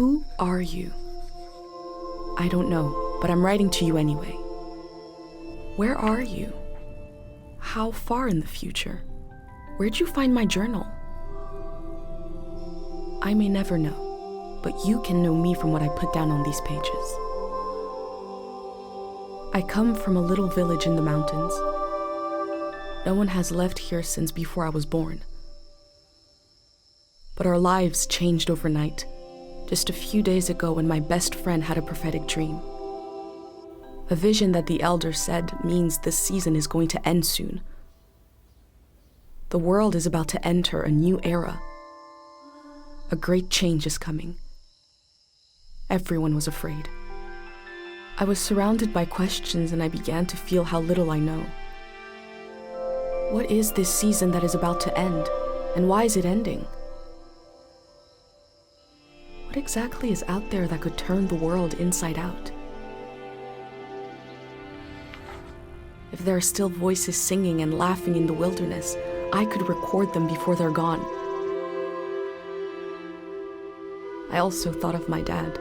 Who are you? I don't know, but I'm writing to you anyway. Where are you? How far in the future? Where'd you find my journal? I may never know, but you can know me from what I put down on these pages. I come from a little village in the mountains. No one has left here since before I was born. But our lives changed overnight, just a few days ago when my best friend had a prophetic dream. A vision that the elder said means this season is going to end soon. The world is about to enter a new era. A great change is coming. Everyone was afraid. I was surrounded by questions and I began to feel how little I know. What is this season that is about to end, and why is it ending? What exactly is out there that could turn the world inside out? If there are still voices singing and laughing in the wilderness, I could record them before they're gone. I also thought of my dad,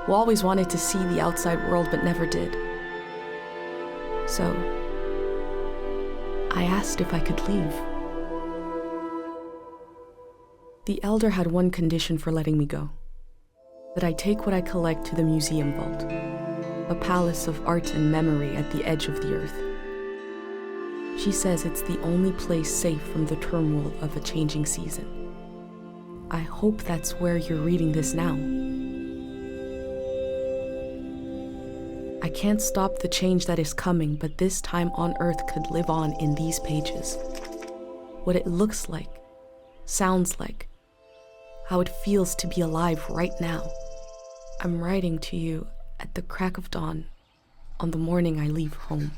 who always wanted to see the outside world but never did. So, I asked if I could leave. The elder had one condition for letting me go: that I take what I collect to the museum vault, a palace of art and memory at the edge of the earth. She says it's the only place safe from the turmoil of a changing season. I hope that's where you're reading this now. I can't stop the change that is coming, but this time on earth could live on in these pages. What it looks like, sounds like, how it feels to be alive right now. I'm writing to you at the crack of dawn on the morning I leave home.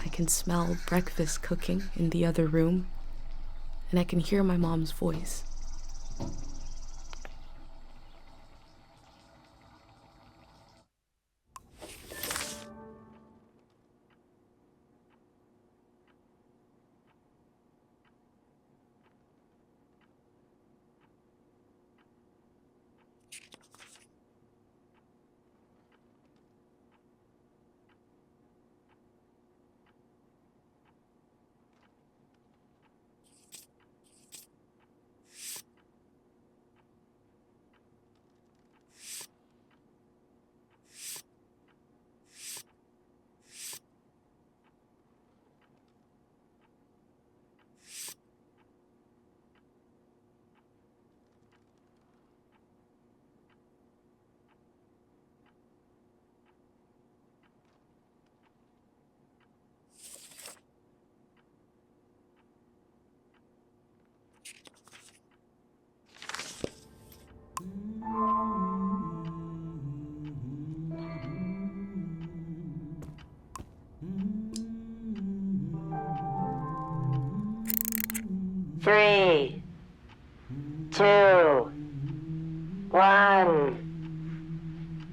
I can smell breakfast cooking in the other room, and I can hear my mom's voice. Three, two, one.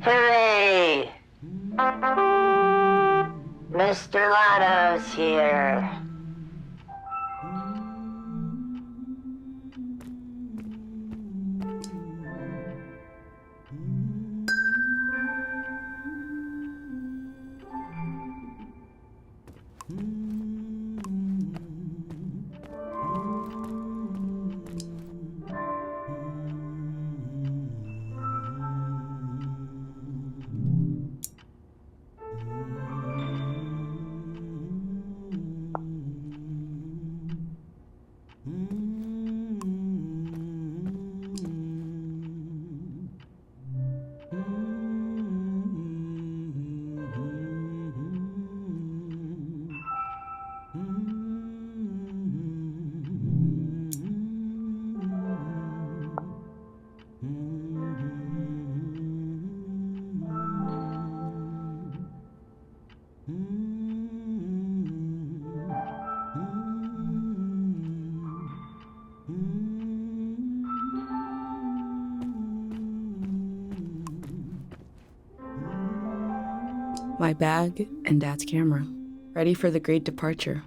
Hooray! Mr. Lotto's here. My bag and Dad's camera, ready for the great departure.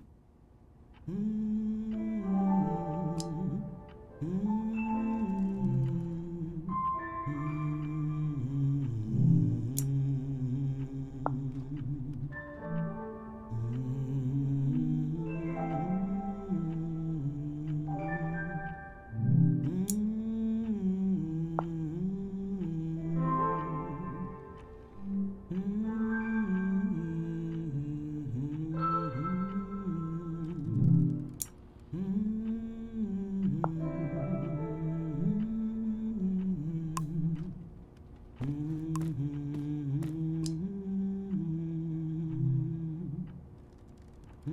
The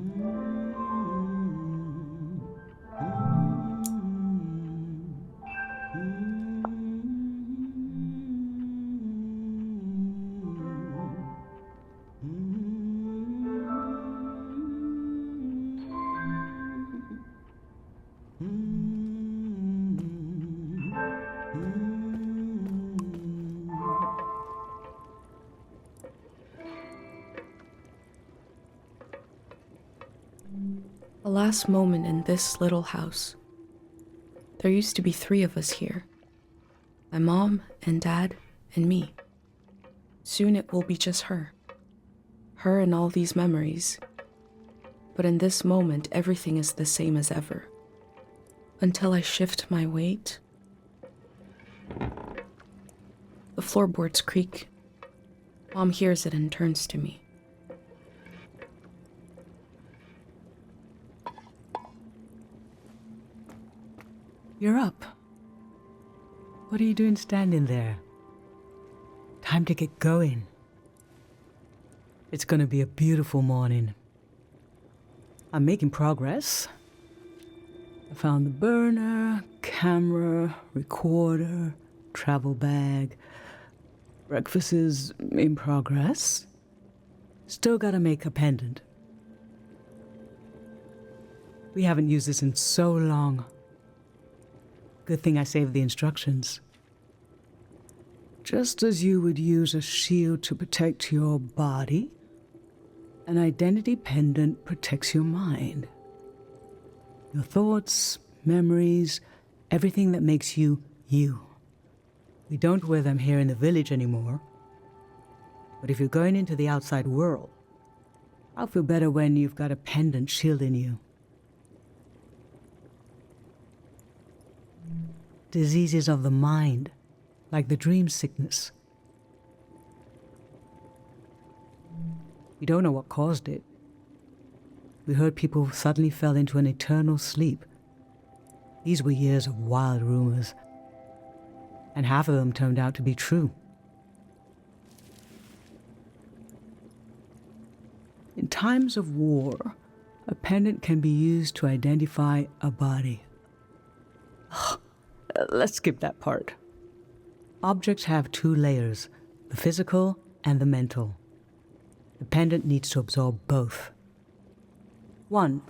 last moment in this little house. There used to be 3 of us here. My mom and dad and me. Soon it will be just her. Her and all these memories. But in this moment, everything is the same as ever. Until I shift my weight. The floorboards creak. Mom hears it and turns to me. You're up. What are you doing standing there? Time to get going. It's gonna be a beautiful morning. I'm making progress. I found the burner, camera, recorder, travel bag. Breakfast is in progress. Still gotta make a pendant. We haven't used this in so long. Good thing I saved the instructions. Just as you would use a shield to protect your body, an identity pendant protects your mind. Your thoughts, memories, everything that makes you, you. We don't wear them here in the village anymore. But if you're going into the outside world, I'll feel better when you've got a pendant shielding you. Diseases of the mind, like the dream sickness. We don't know what caused it. We heard people suddenly fell into an eternal sleep. These were years of wild rumors, and half of them turned out to be true. In times of war, a pendant can be used to identify a body. Let's skip that part. Objects have 2 layers, the physical and the mental. The pendant needs to absorb both. 1.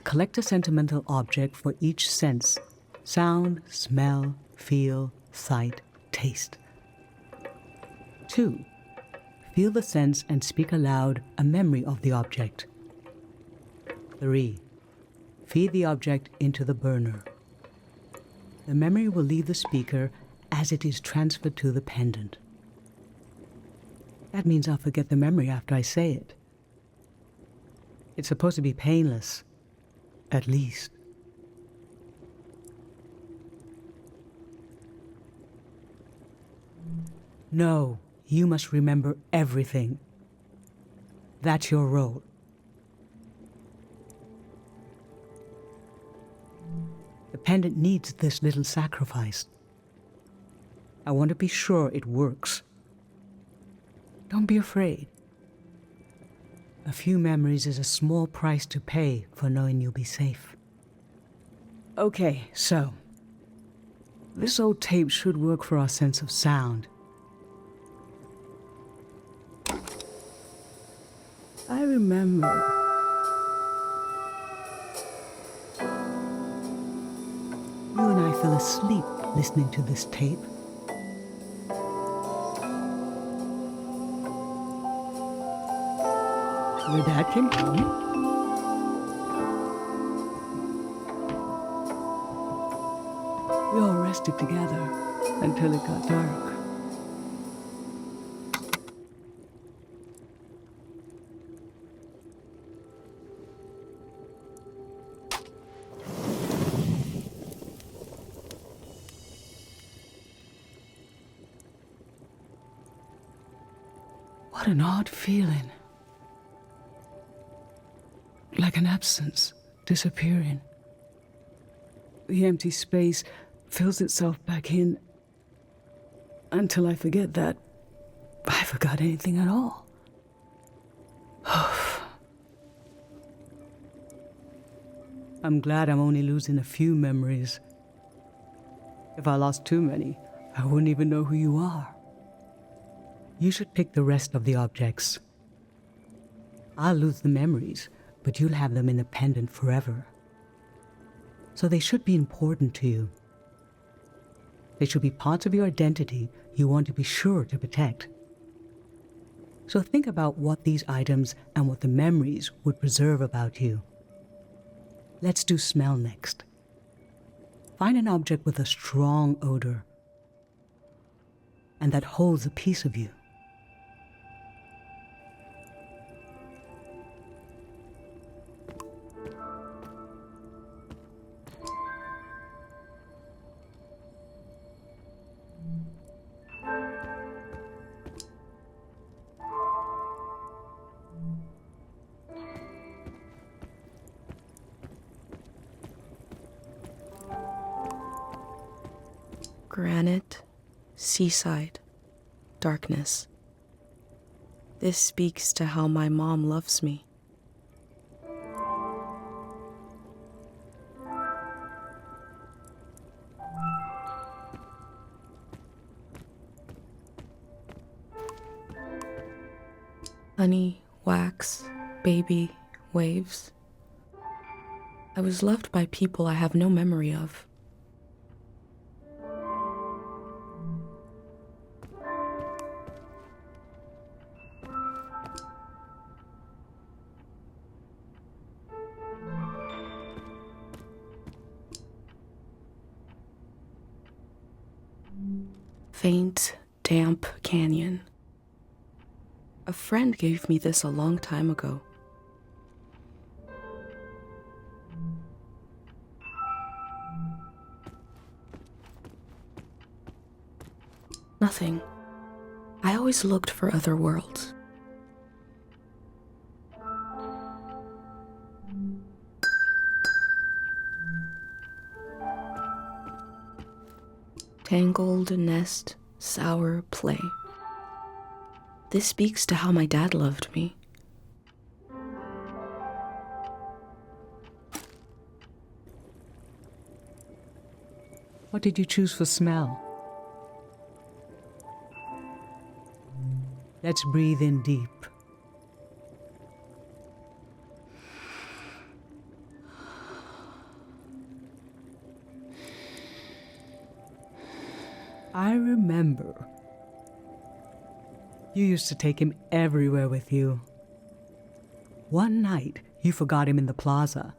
Collect a sentimental object for each sense: sound, smell, feel, sight, taste. 2. Feel the sense and speak aloud a memory of the object. 3. Feed the object into the burner. The memory will leave the speaker as it is transferred to the pendant. That means I'll forget the memory after I say it. It's supposed to be painless, at least. No, you must remember everything. That's your role. The pendant needs this little sacrifice. I want to be sure it works. Don't be afraid. A few memories is a small price to pay for knowing you'll be safe. Okay, so this old tape should work for our sense of sound. I remember you and I fell asleep listening to this tape. Your dad came home. We all rested together until it got dark. What an odd feeling. Like an absence, disappearing. The empty space fills itself back in until I forget that I forgot anything at all. I'm glad I'm only losing a few memories. If I lost too many, I wouldn't even know who you are. You should pick the rest of the objects. I'll lose the memories, but you'll have them in the pendant forever. So they should be important to you. They should be parts of your identity you want to be sure to protect. So think about what these items and what the memories would preserve about you. Let's do smell next. Find an object with a strong odor and that holds a piece of you. Granite, seaside, darkness. This speaks to how my mom loves me. Honey, wax, baby, waves. I was loved by people I have no memory of. Faint, damp canyon. A friend gave me this a long time ago. Nothing. I always looked for other worlds. Tangled nest, sour play. This speaks to how my dad loved me. What did you choose for smell? Let's breathe in deep. I remember. You used to take him everywhere with you. One night, you forgot him in the plaza.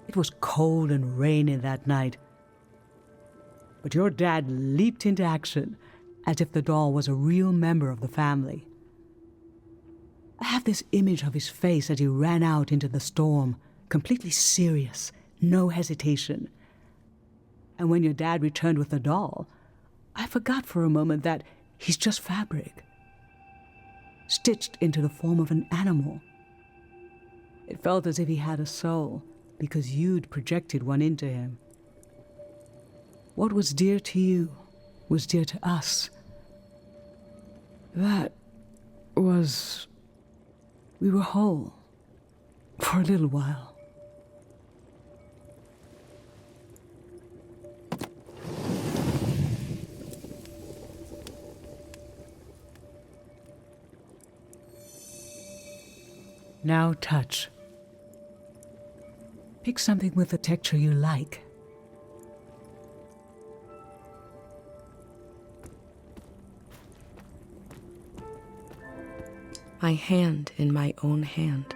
It was cold and rainy that night, but your dad leaped into action as if the doll was a real member of the family. I have this image of his face as he ran out into the storm, completely serious, no hesitation. And when your dad returned with the doll, I forgot for a moment that he's just fabric, stitched into the form of an animal. It felt as if he had a soul, because you'd projected one into him. What was dear to you was dear to us. That was... we were whole for a little while. Now touch. Pick something with a texture you like. My hand in my own hand.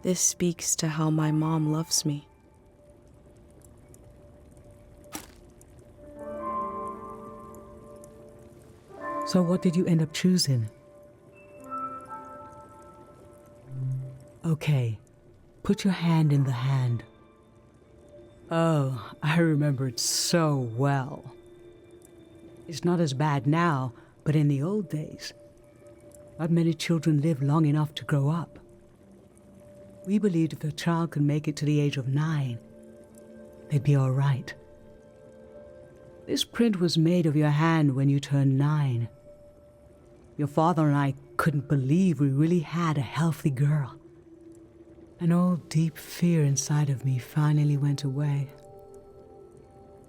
This speaks to how my mom loves me. So what did you end up choosing? Okay, put your hand in the hand. Oh, I remember it so well. It's not as bad now, but in the old days, not many children lived long enough to grow up. We believed if a child could make it to the age of 9, they'd be all right. This print was made of your hand when you turned 9. Your father and I couldn't believe we really had a healthy girl. An old deep fear inside of me finally went away.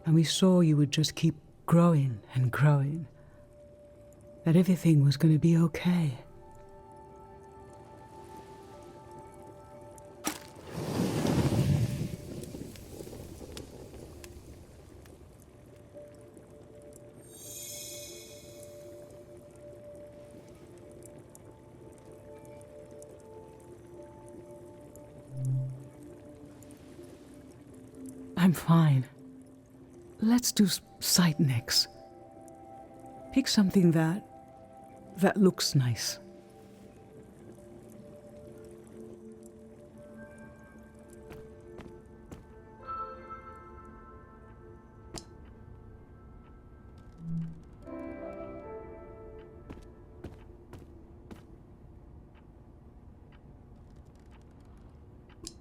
And we saw you would just keep growing and growing. That everything was going to be okay. I'm fine. Let's do sight next. Pick something that looks nice.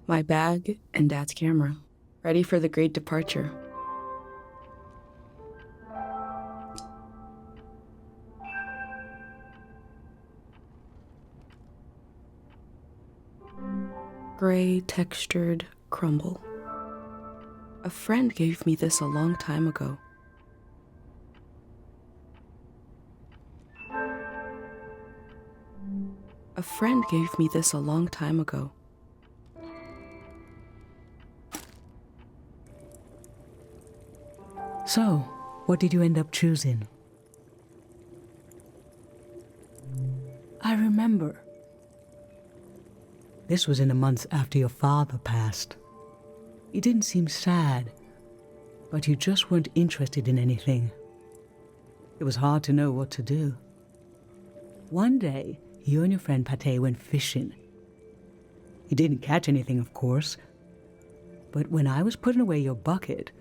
My bag and Dad's camera, ready for the great departure. Gray textured crumble. A friend gave me this a long time ago. A friend gave me this a long time ago. So, what did you end up choosing? I remember. This was in the months after your father passed. You didn't seem sad, but you just weren't interested in anything. It was hard to know what to do. One day, you and your friend Pate went fishing. You didn't catch anything, of course, but when I was putting away your bucket,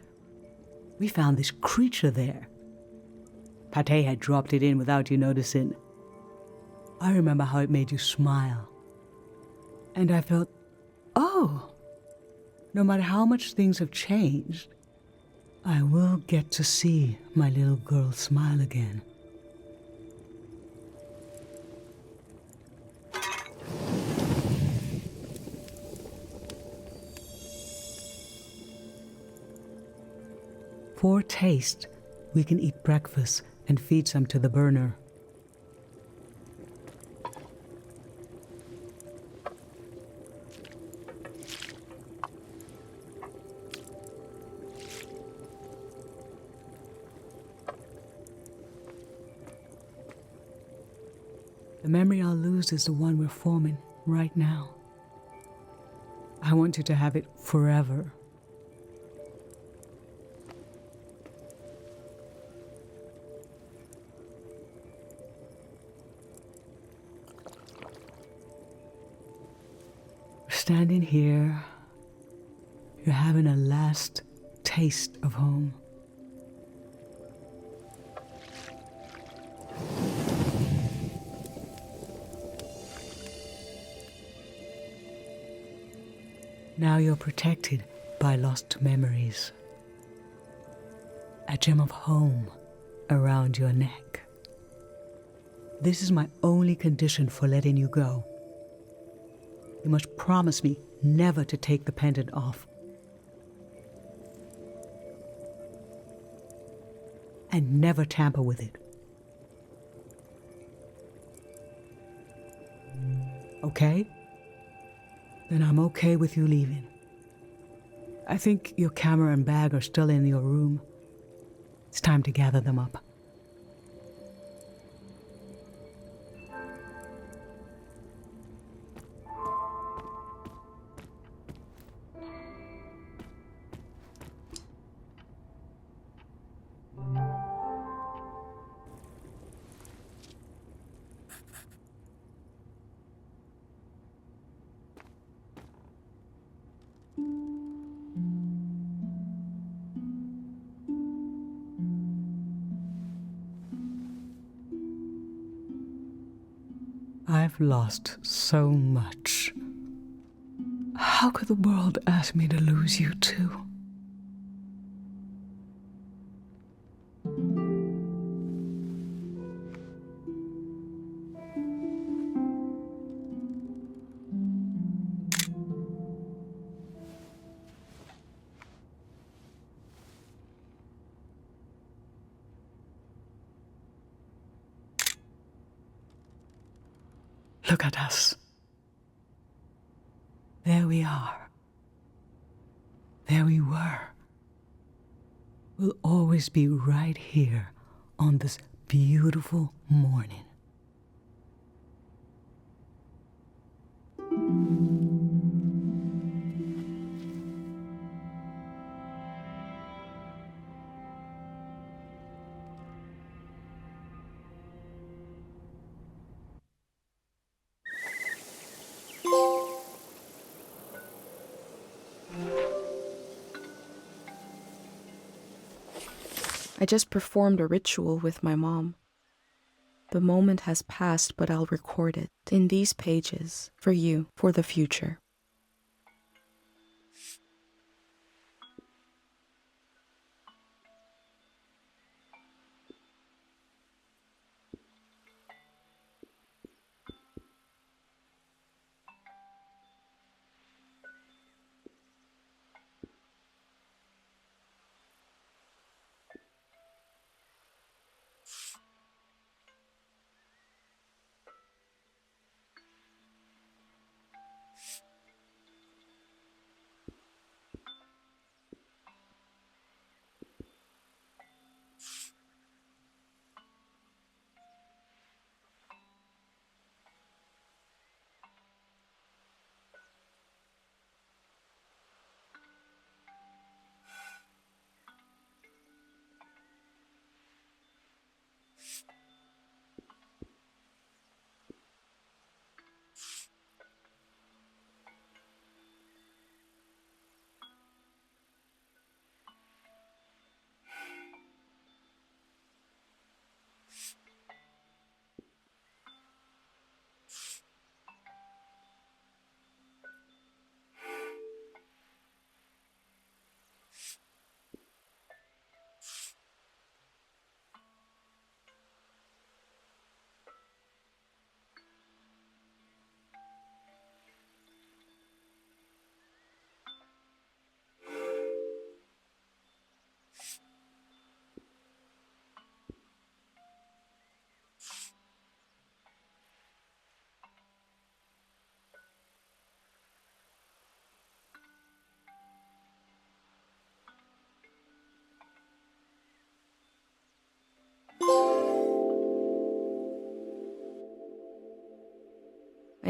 we found this creature there. Pate had dropped it in without you noticing. I remember how it made you smile. And I felt, oh, no matter how much things have changed, I will get to see my little girl smile again. For taste, we can eat breakfast and feed some to the burner. The memory I'll lose is the one we're forming right now. I want you to have it forever. Standing here, you're having a last taste of home. Now you're protected by lost memories. A gem of home around your neck. This is my only condition for letting you go. You must promise me never to take the pendant off. And never tamper with it. Okay? Then I'm okay with you leaving. I think your camera and bag are still in your room. It's time to gather them up. I've lost so much. How could the world ask me to lose you too? Look at us. There we are. There we were. We'll always be right here on this beautiful morning. I just performed a ritual with my mom. The moment has passed, but I'll record it in these pages for you, for the future.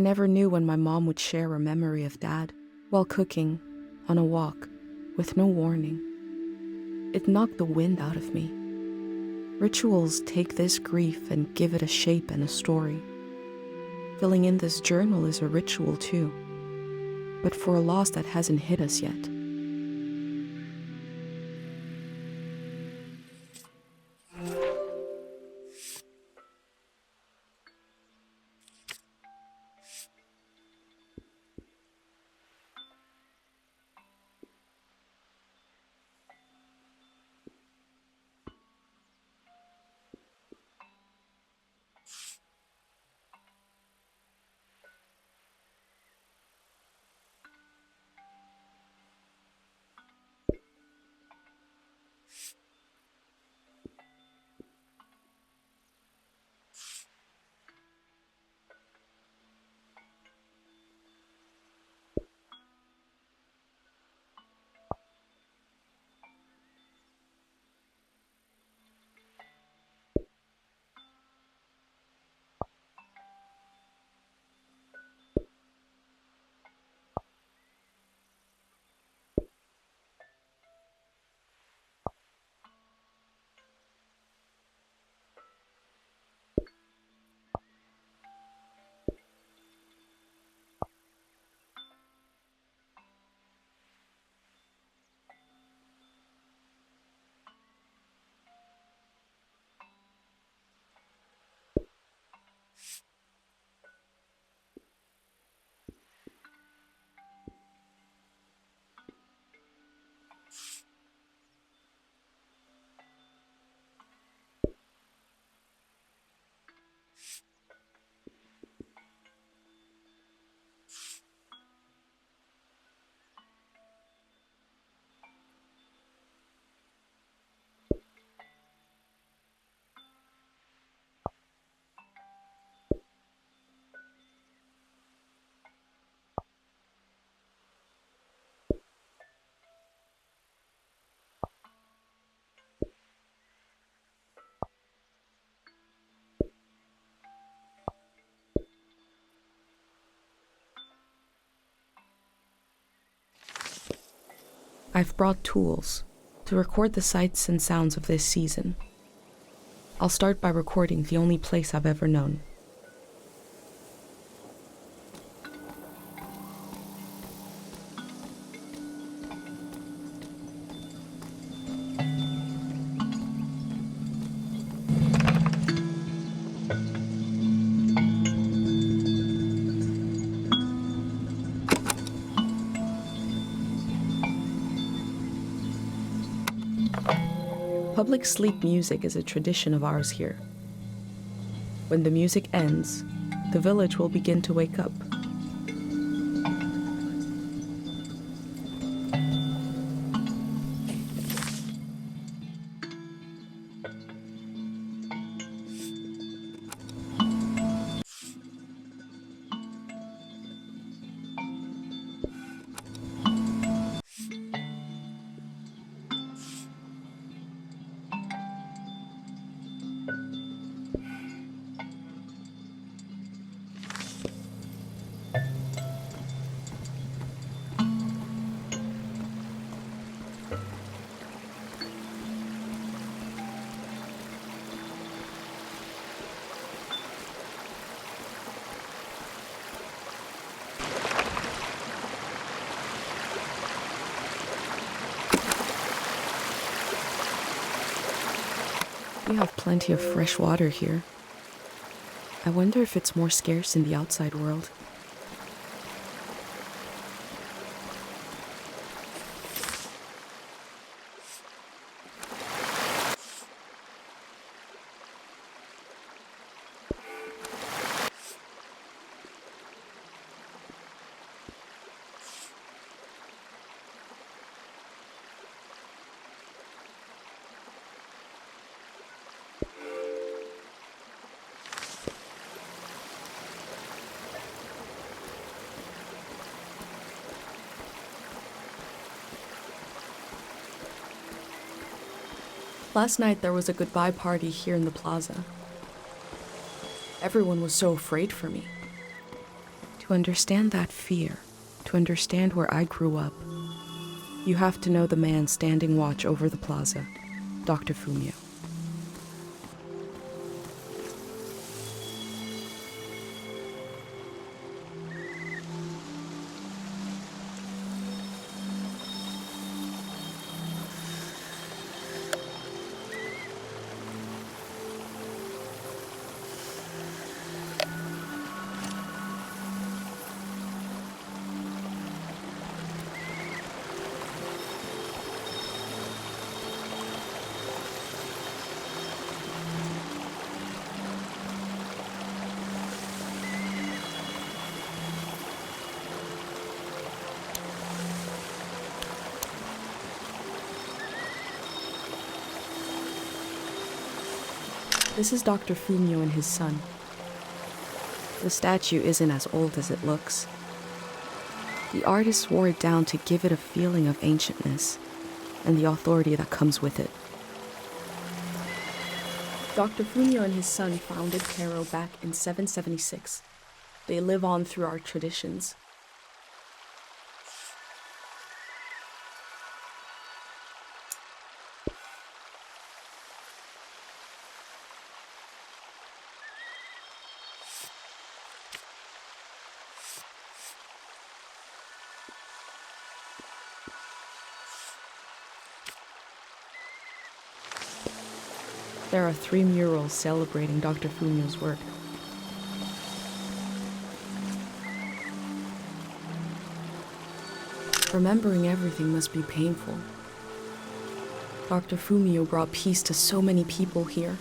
I never knew when my mom would share a memory of Dad while cooking, on a walk, with no warning. It knocked the wind out of me. Rituals take this grief and give it a shape and a story. Filling in this journal is a ritual too, but for a loss that hasn't hit us yet. I've brought tools to record the sights and sounds of this season. I'll start by recording the only place I've ever known. Public sleep music is a tradition of ours here. When the music ends, the village will begin to wake up. We have plenty of fresh water here. I wonder if it's more scarce in the outside world. Last night there was a goodbye party here in the plaza. Everyone was so afraid for me. To understand that fear, to understand where I grew up, you have to know the man standing watch over the plaza, Dr. Fumio. This is Dr. Fumio and his son. The statue isn't as old as it looks. The artist wore it down to give it a feeling of ancientness and the authority that comes with it. Dr. Fumio and his son founded Cairo back in 776. They live on through our traditions. There are 3 murals celebrating Dr. Fumio's work. Remembering everything must be painful. Dr. Fumio brought peace to so many people here.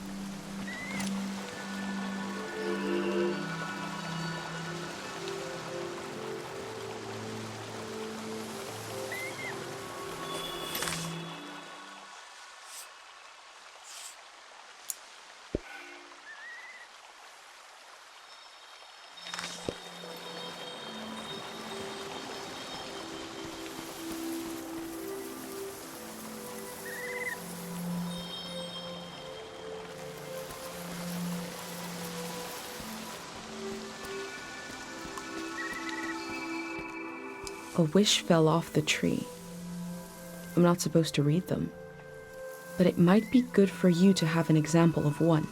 A wish fell off the tree. I'm not supposed to read them. But it might be good for you to have an example of one.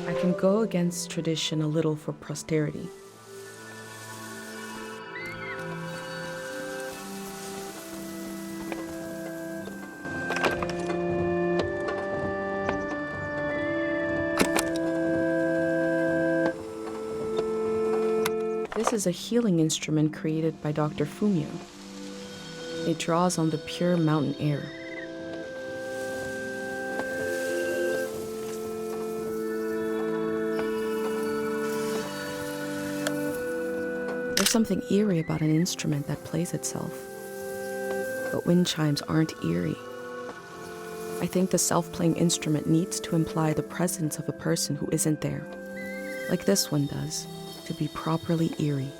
I can go against tradition a little for posterity. This is a healing instrument created by Dr. Fumio. It draws on the pure mountain air. There's something eerie about an instrument that plays itself. But wind chimes aren't eerie. I think the self-playing instrument needs to imply the presence of a person who isn't there, like this one does, to be properly eerie.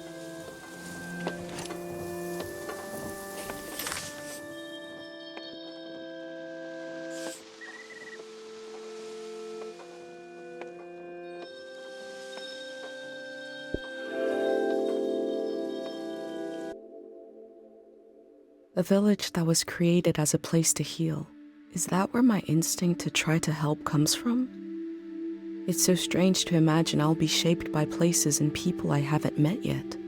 A village that was created as a place to heal. Is that where my instinct to try to help comes from? It's so strange to imagine I'll be shaped by places and people I haven't met yet.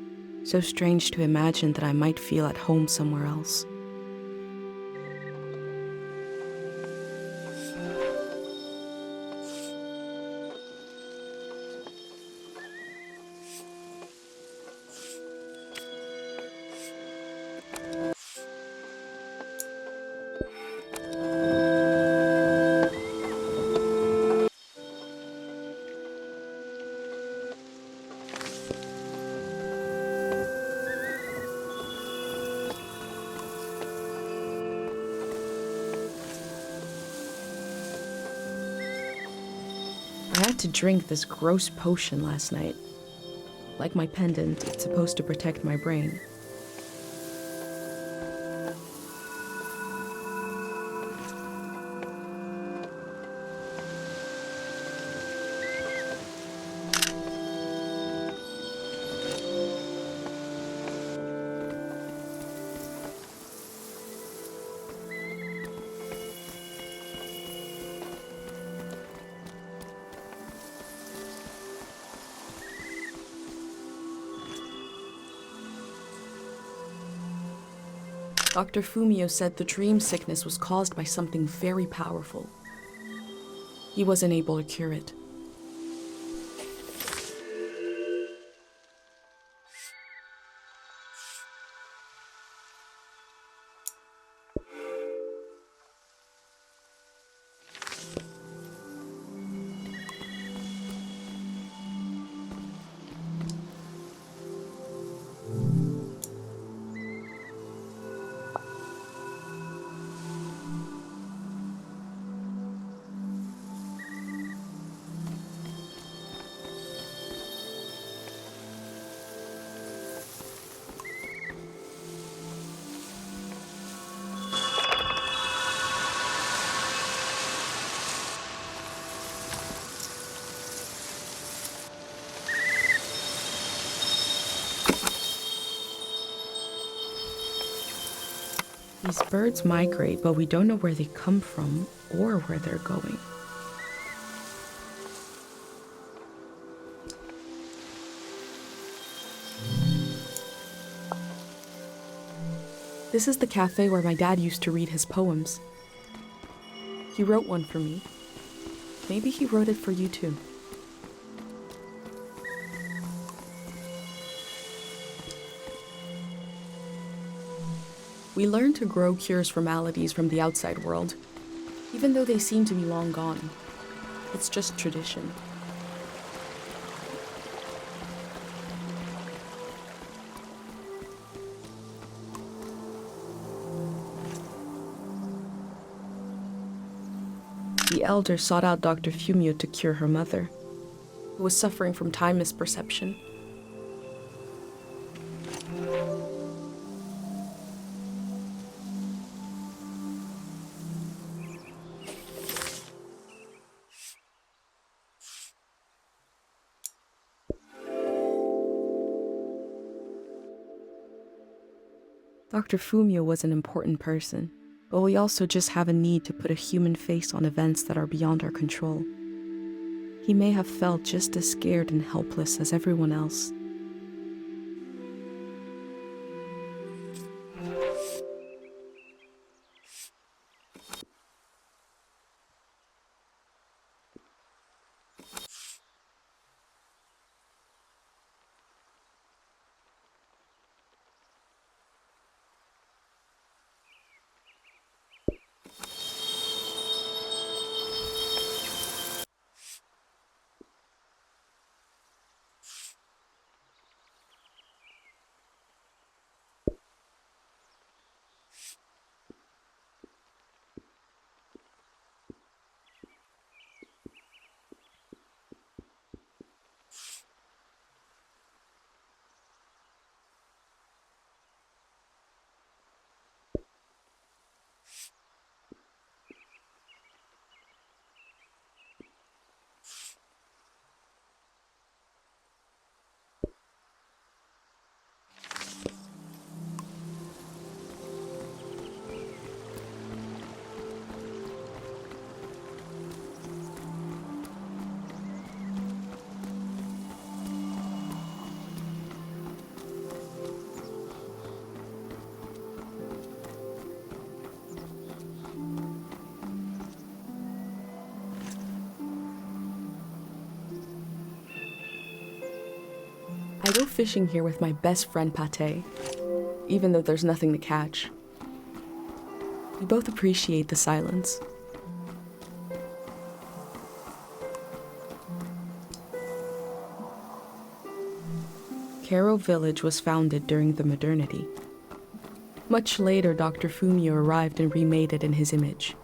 So strange to imagine that I might feel at home somewhere else. I had to drink this gross potion last night. Like my pendant, it's supposed to protect my brain. Dr. Fumio said the dream sickness was caused by something very powerful. He wasn't able to cure it. These birds migrate, but we don't know where they come from or where they're going. This is the cafe where my dad used to read his poems. He wrote one for me. Maybe he wrote it for you too. We learn to grow cures for maladies from the outside world, even though they seem to be long gone. It's just tradition. The elder sought out Dr. Fumio to cure her mother, who was suffering from time misperception. Dr. Fumio was an important person, but we also just have a need to put a human face on events that are beyond our control. He may have felt just as scared and helpless as everyone else. I go fishing here with my best friend Pate, even though there's nothing to catch. We both appreciate the silence. Karo Village was founded during the modernity. Much later, Dr. Fumio arrived and remade it in his image.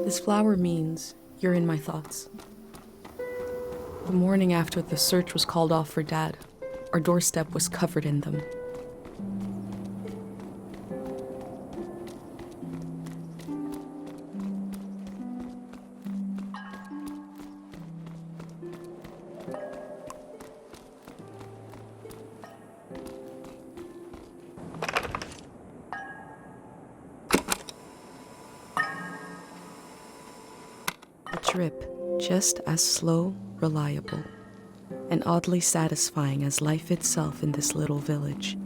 This flower means you're in my thoughts. The morning after the search was called off for Dad, our doorstep was covered in them. A trip just as slow, reliable, and oddly satisfying as life itself in this little village.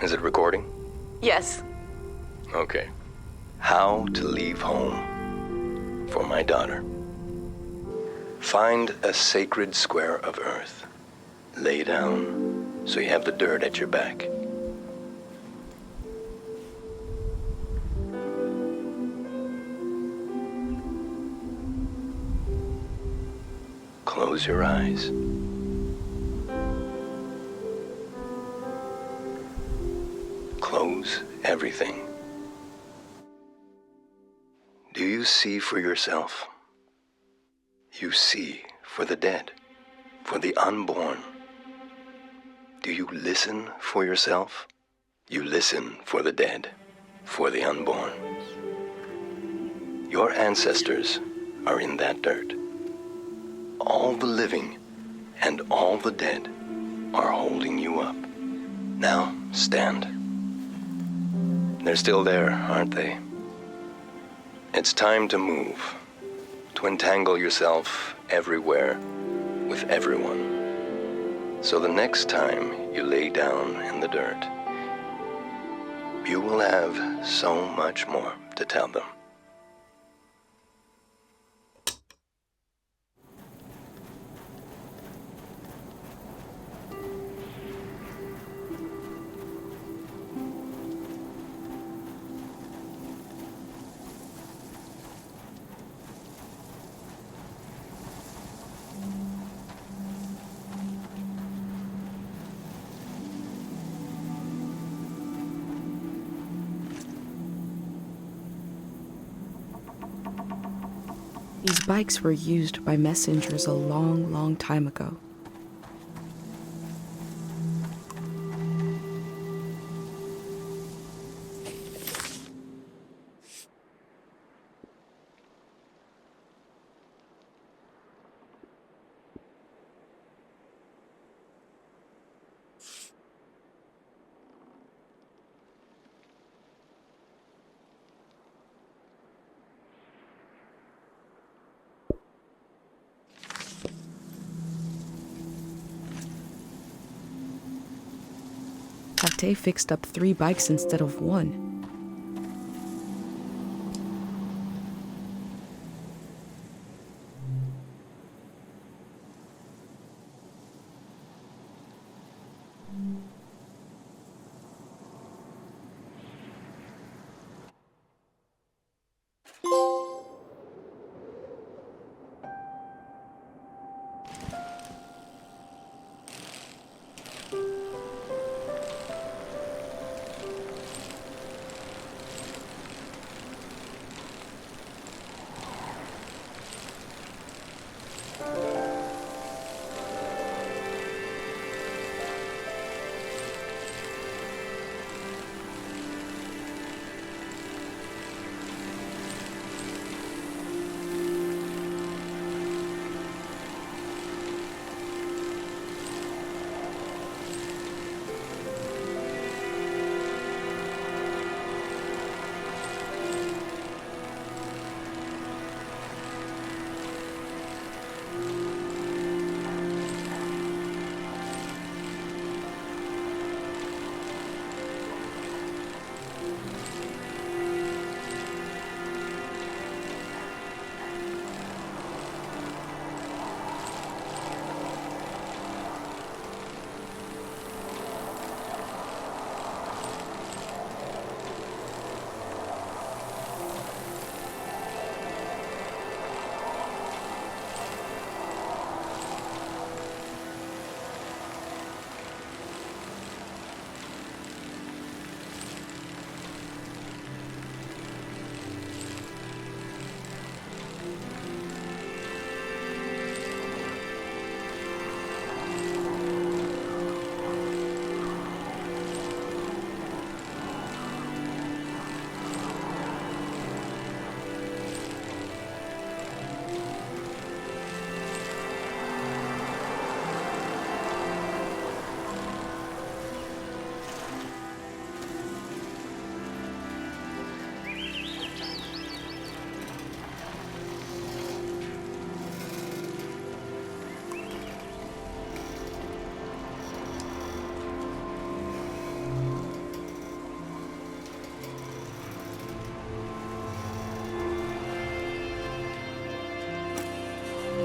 Is it recording? Yes. Okay. How to leave home for my daughter. Find a sacred square of earth. Lay down so you have the dirt at your back. Close your eyes. Close everything. Do you see for yourself? You see for the dead, for the unborn. Do you listen for yourself? You listen for the dead, for the unborn. Your ancestors are in that dirt. All the living and all the dead are holding you up. Now, stand. They're still there, aren't they? It's time to move, to entangle yourself everywhere with everyone. So the next time you lay down in the dirt, you will have so much more to tell them. These bikes were used by messengers a long, long time ago. Tate fixed up 3 bikes instead of 1.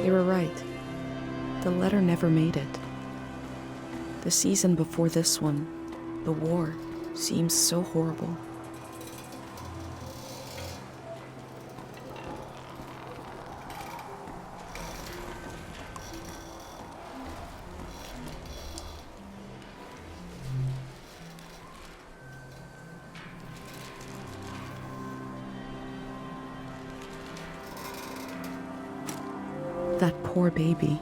They were right. The letter never made it. The season before this one, the war, seems so horrible. That poor baby.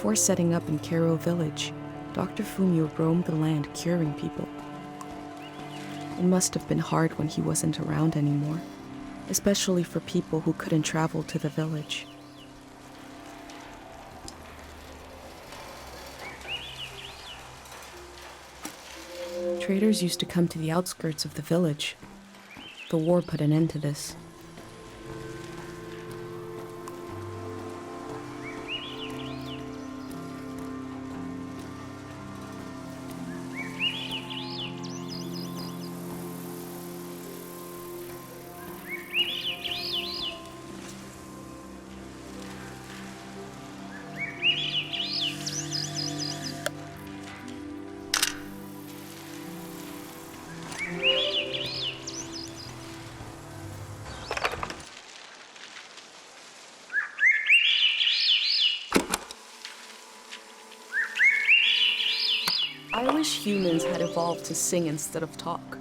Before setting up in Kero village, Dr. Fumio roamed the land curing people. It must have been hard when he wasn't around anymore, especially for people who couldn't travel to the village. Traders used to come to the outskirts of the village. The war put an end to this. I wish humans had evolved to sing instead of talk.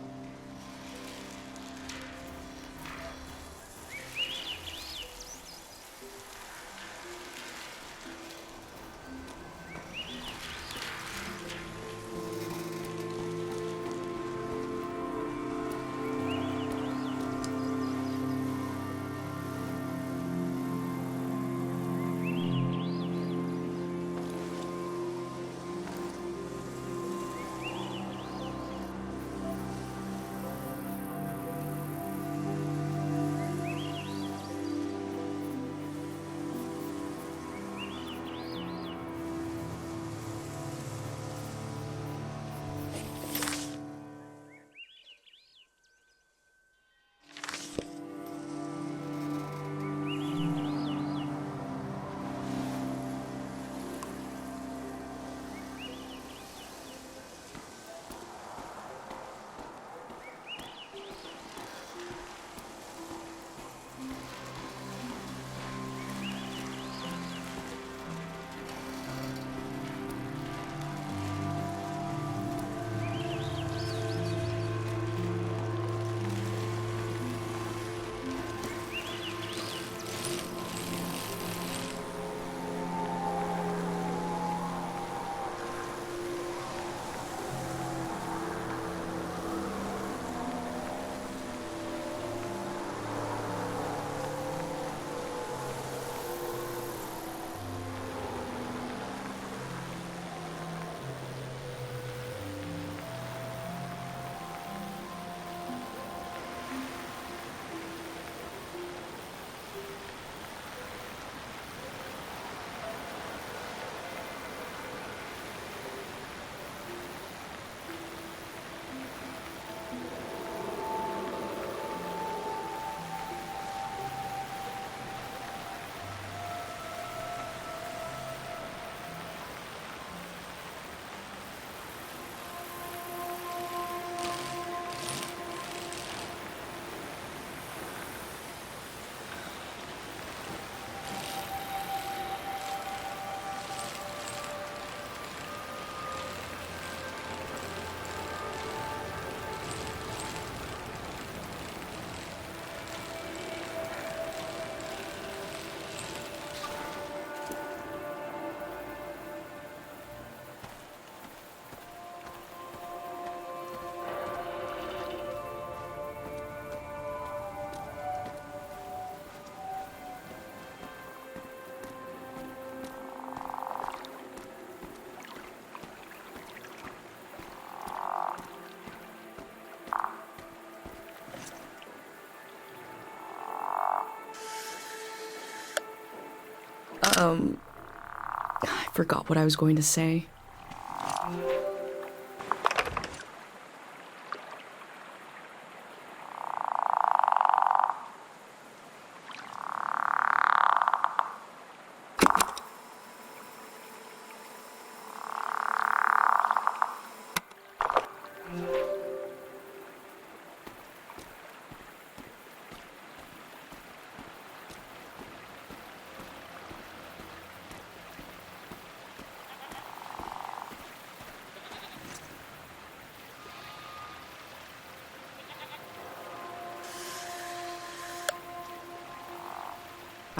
I forgot what I was going to say.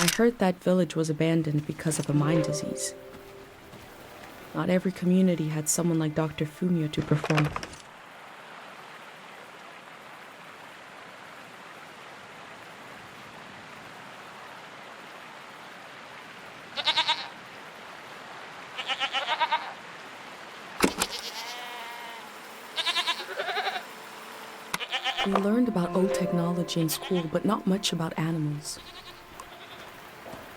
I heard that village was abandoned because of a mind disease. Not every community had someone like Dr. Fumio to perform. We learned about old technology in school, but not much about animals.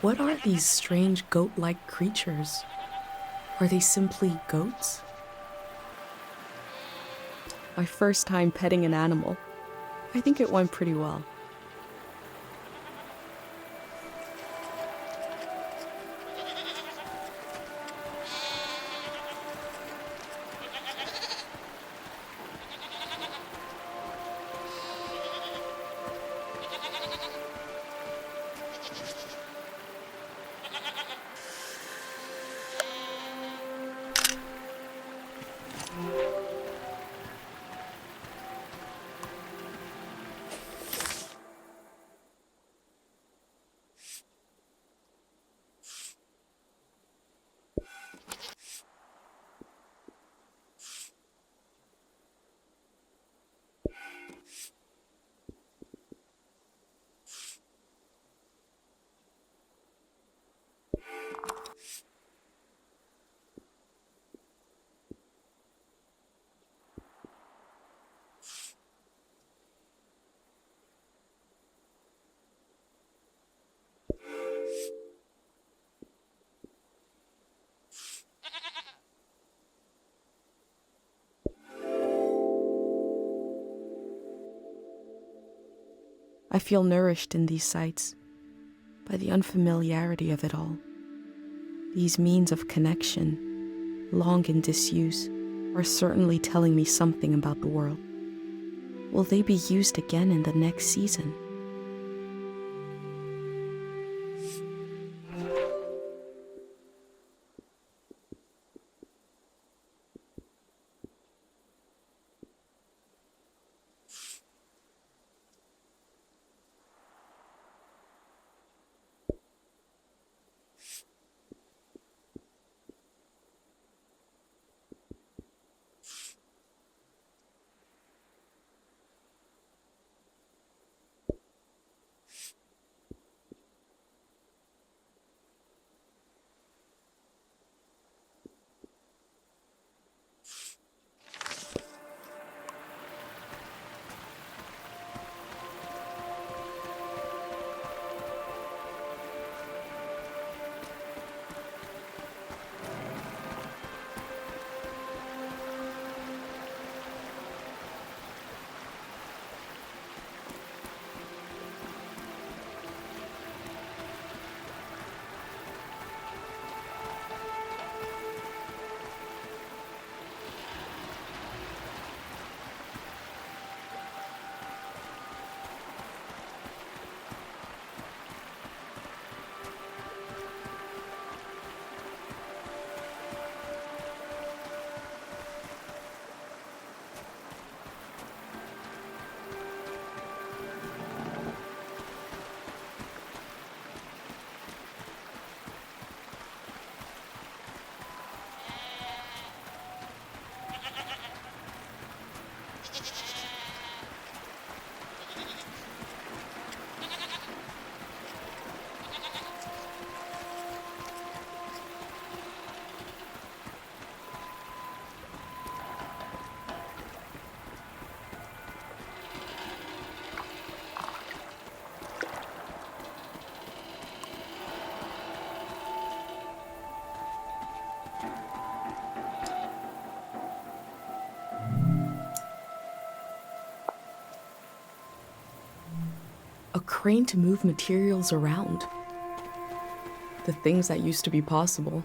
What are these strange goat-like creatures? Are they simply goats? My first time petting an animal. I think it went pretty well. I feel nourished in these sights by the unfamiliarity of it all. These means of connection, long in disuse, are certainly telling me something about the world. Will they be used again in the next season? A crane to move materials around. The things that used to be possible.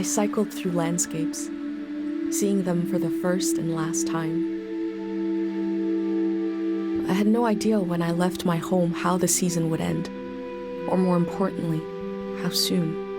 I cycled through landscapes, seeing them for the first and last time. I had no idea when I left my home how the season would end, or more importantly, how soon.